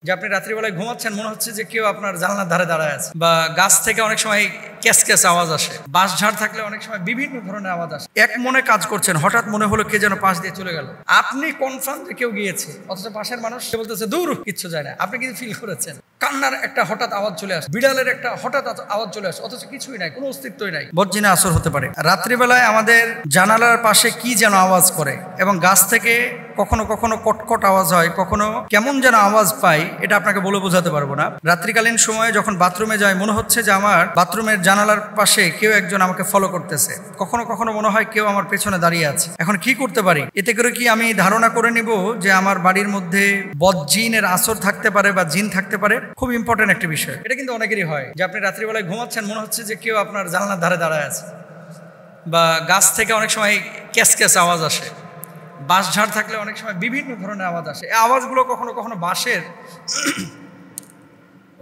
যে আপনি রাত্রিবেলায় ঘুমাচ্ছেন, মনে হচ্ছে যে কেউ আপনার জানলার ধারে দাঁড়ায় আছে, বা গাছ থেকে অনেক সময় ক্যাস ক্যাস আওয়াজ আসে, বাঁশঝাড় থাকলে অনেক সময় বিভিন্ন ধরনের আওয়াজ আসে। এক মনে কাজ করছেন, হঠাৎ মনে হলো কে যেন পাশ দিয়ে চলে গেল। আপনি কনফার্ম যে কেউ গিয়েছে, অথচ পাশের মানুষ বলতেছে দূর, কিচ্ছু যায় না। আপনি কিন্তু ফিল করেছেন কান্নার একটা হঠাৎ আওয়াজ চলে আসে, বিড়ালের একটা হঠাৎ আওয়াজ চলে আসে, অথচ কিছুই নাই, কোনো অস্তিত্বই নাই। বজ্জিনা আসর হতে পারে। রাত্রিবেলায় আমাদের জানালার পাশে কি যেন আওয়াজ করে, এবং গাছ থেকে কখনো কখনো কটকট আওয়াজ হয়, কখনো কেমন যেন আওয়াজ পাই, এটা আপনাকে বলে বোঝাতে পারবো না। রাত্রিকালীন সময়ে যখন বাথরুমে যাই, মনে হচ্ছে যে আমার বাথরুমের জানালার পাশে কেউ একজন আমাকে ফলো করতেছে। কখনো কখনো মনে হয় কেউ আমার পেছনে দাঁড়িয়ে আছে। এখন কি করতে পারি? এতে করে কি আমি ধারণা করে নিব যে আমার বাড়ির মধ্যে বজ্জিনের আসর থাকতে পারে বা জিন থাকতে পারে? খুব ইম্পর্টেন্ট একটা বিষয়। এটা কিন্তু অনেকেরই হয় যে আপনি রাত্রিবেলায় ঘুমাচ্ছেন, মনে হচ্ছে যে কেউ আপনার জানলার ধারে দাঁড়ায় আছে, বা গাছ থেকে অনেক সময় ক্যাস ক্যাস আওয়াজ আসে, বাঁশঝাড় থাকলে অনেক সময় বিভিন্ন ধরনের আওয়াজ আসে। এই আওয়াজগুলো কখনো কখনো বাঁশের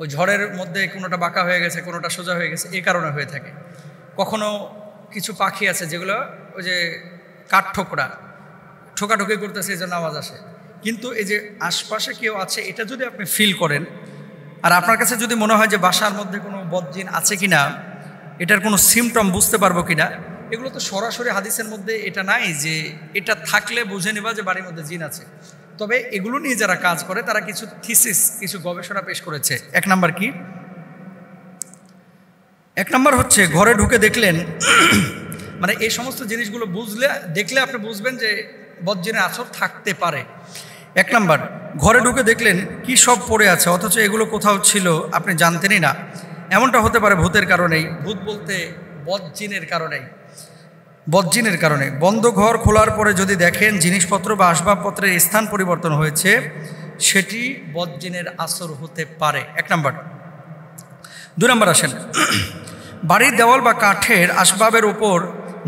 ওই ঝড়ের মধ্যে কোনোটা বাঁকা হয়ে গেছে, কোনোটা সোজা হয়ে গেছে, এই কারণে হয়ে থাকে। কখনো কিছু পাখি আছে যেগুলো ওই যে কাঠ ঠোকাঠুকি করতেছে, এই জন্য আওয়াজ আসে। কিন্তু এই যে আশপাশে কেউ আছে, এটা যদি আপনি ফিল করেন, আর আপনার কাছে যদি মনে হয় যে বাসার মধ্যে কোনো বজ্জিন আছে কিনা, এটার কোনো সিমটম বুঝতে পারবো কিনা, এগুলো তো সরাসরি হাদিসের মধ্যে এটা নাই যে এটা থাকলে বুঝে নেবা যে বাড়ির মধ্যে জিন আছে। তবে এগুলো নিয়ে যারা কাজ করে তারা কিছু থিসিস, কিছু গবেষণা পেশ করেছে। এক নাম্বার হচ্ছে ঘরে ঢুকে দেখলেন, মানে এই সমস্ত জিনিসগুলো দেখলে আপনি বুঝবেন যে বজ্জিনের আসর থাকতে পারে। এক নাম্বার, ঘরে ঢুকে দেখলেন কি সব পড়ে আছে, অথচ এগুলো কোথাও ছিল আপনি জানতেনই না। এমনটা হতে পারে ভূতের কারণেই। ভূত বলতে বজ্জিনের কারণে। বন্ধ ঘর খোলার পরে যদি দেখেন জিনিসপত্র বা আসবাবপত্রের স্থান পরিবর্তন হয়েছে, সেটি বজ্জিনের আসর হতে পারে। এক নাম্বার। 2 নাম্বার আসেন, বাড়ির দেওয়াল বা কাঠের আসবাবের উপর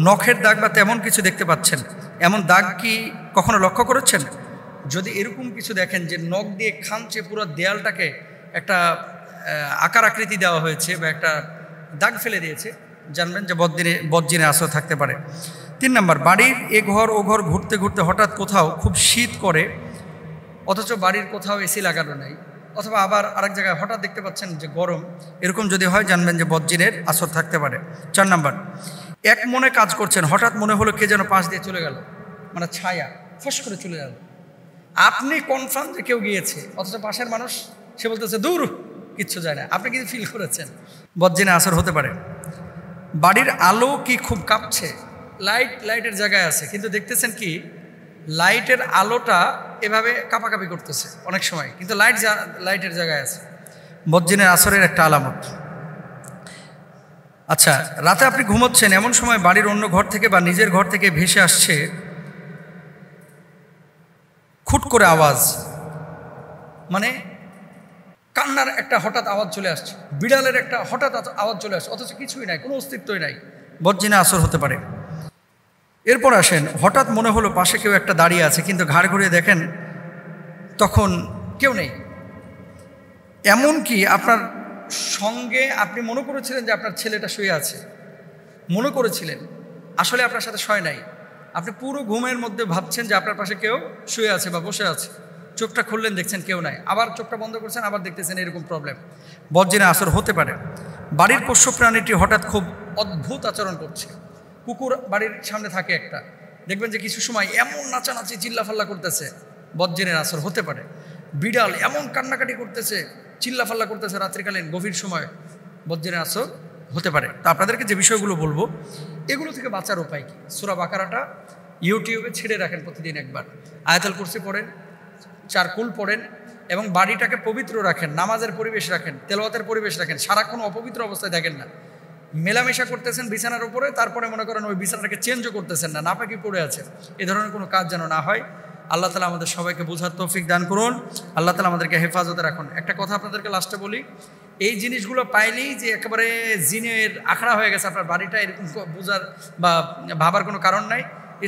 নখের দাগ বা তেমন কিছু দেখতে পাচ্ছেন, এমন দাগ কি কখনো লক্ষ্য করেছেন? যদি এরকম কিছু দেখেন যে নখ দিয়ে খামচে পুরো দেয়ালটাকে একটা আকার আকৃতি দেওয়া হয়েছে বা একটা দাগ ফেলে দিয়েছে, জানবেন যে বজ্জিনের আসর থাকতে পারে। 3 নাম্বার, বাড়ির এ ঘর ও ঘর ঘুরতে ঘুরতে হঠাৎ কোথাও খুব শীত করে, অথচ বাড়ির কোথাও এসি লাগানো নাই, অথবা আবার আরেক জায়গায় হঠাৎ দেখতে পাচ্ছেন যে গরম, এরকম যদি হয় জানবেন যে বজ্জিনের আসর থাকতে পারে। 4 নাম্বার, এক মনে কাজ করছেন, হঠাৎ মনে হলো কে যেন পাশ দিয়ে চলে গেল, মানে ছায়া ফস করে চলে গেল। আপনি কনফার্ম যে কেউ গিয়েছে, অথচ পাশের মানুষ সে বলতেছে দূর, কিচ্ছু যায় না। আপনি কিন্তু ফিল করেছেন বজ্জিনের আসর হতে পারে। বাড়ির আলো কি খুব কাঁপছে, লাইটের জায়গায় আছে, কিন্তু দেখতেছেন কি লাইটের আলোটা এভাবে কাঁপাকাঁপি করতেছে অনেক সময়, কিন্তু লাইটের জায়গায় আছে, বজ্জিনের আসরের একটা আলামত। আচ্ছা, রাতে আপনি ঘুমোচ্ছেন, এমন সময় বাড়ির অন্য ঘর থেকে বা নিজের ঘর থেকে ভেসে আসছে খুট করে আওয়াজ, মানে কান্নার একটা হঠাৎ আওয়াজ চলে আসছে, বিড়ালের একটা হঠাৎ আওয়াজ চলে আসছে, অথচ কিছুই নাই, কোনো অস্তিত্বই নাই, বজ্জিনের আসর হতে পারে। এরপর আসেন, হঠাৎ মনে হলো পাশে কেউ একটা দাঁড়িয়ে আছে, কিন্তু ঘাড় ঘুরিয়ে দেখেন তখন কেউ নেই। এমন কি আপনার সঙ্গে আপনি মনে করেছিলেন যে আপনার ছেলেটা শুয়ে আছে, মনে করেছিলেন, আসলে আপনার সাথে শয় নাই। আপনি পুরো ঘুমের মধ্যে ভাবছেন যে আপনার পাশে কেউ শুয়ে আছে বা বসে আছে, চোখটা খুললেন দেখছেন কেউ নাই, আবার চোখটা বন্ধ করছেন আবার দেখতেছেন, এরকম প্রবলেম, বজ্জিনের আসর হতে পারে। বাড়ির পোষ্য প্রাণীটি হঠাৎ খুব অদ্ভুত আচরণ করছে। কুকুর বাড়ির সামনে থাকে একটা, দেখবেন যে কিছু সময় এমন নাচানাচি চিল্লাফাল্লা করতেছে, বজ্জিনের আসর হতে পারে। বিড়াল এমন কান্নাকাটি করতেছে, চিল্লাফাল্লা করতেছে রাত্রিকালীন গভীর সময়, বজ্জিনের আসর হতে পারে। তো আপনাদেরকে যে বিষয়গুলো বলবো, এগুলো থেকে বাঁচার উপায় কি? সূরা বাকারাটা ইউটিউবে ছেড়ে রাখেন প্রতিদিন একবার, আয়াতুল কুরসি পড়েন, 4 কুল পড়েন, এবং বাড়িটাকে পবিত্র রাখেন, নামাজের পরিবেশ রাখেন, তেলাওয়াতের পরিবেশ রাখেন, সারাক্ষণ অপবিত্র অবস্থায় থাকেন না। মেলামেশা করতেছেন বিছানার উপরে, তারপরে মনে করেন ওই বিছানাটাকে চেঞ্জও করতেছেন না, নাপাকি পড়ে আছে, এ ধরনের কোনো কাজ যেন না হয়। আল্লাহ তালা আমাদের সবাইকে বোঝার তৌফিক দান করুন, আল্লাহ তালা আমাদেরকে হেফাজতে রাখুন। একটা কথা আপনাদেরকে লাস্টে বলি, এই জিনিসগুলো পাইলেই যে একেবারে জিনের আখড়া হয়ে গেছে আপনার বাড়িটা, এরকম বোঝার বা ভাবার কোনো কারণ নাই।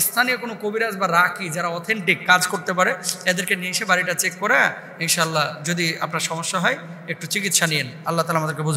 স্থানীয় কোনো কবিরাজ বা রাকি যারা অথেন্টিক কাজ করতে পারে, এদেরকে নিয়ে এসে বাড়িটা চেক করে ইনশাআল্লাহ যদি আপনার সমস্যা হয় একটু চিকিৎসা নিন। আল্লাহ তালা আমাদেরকে বোঝার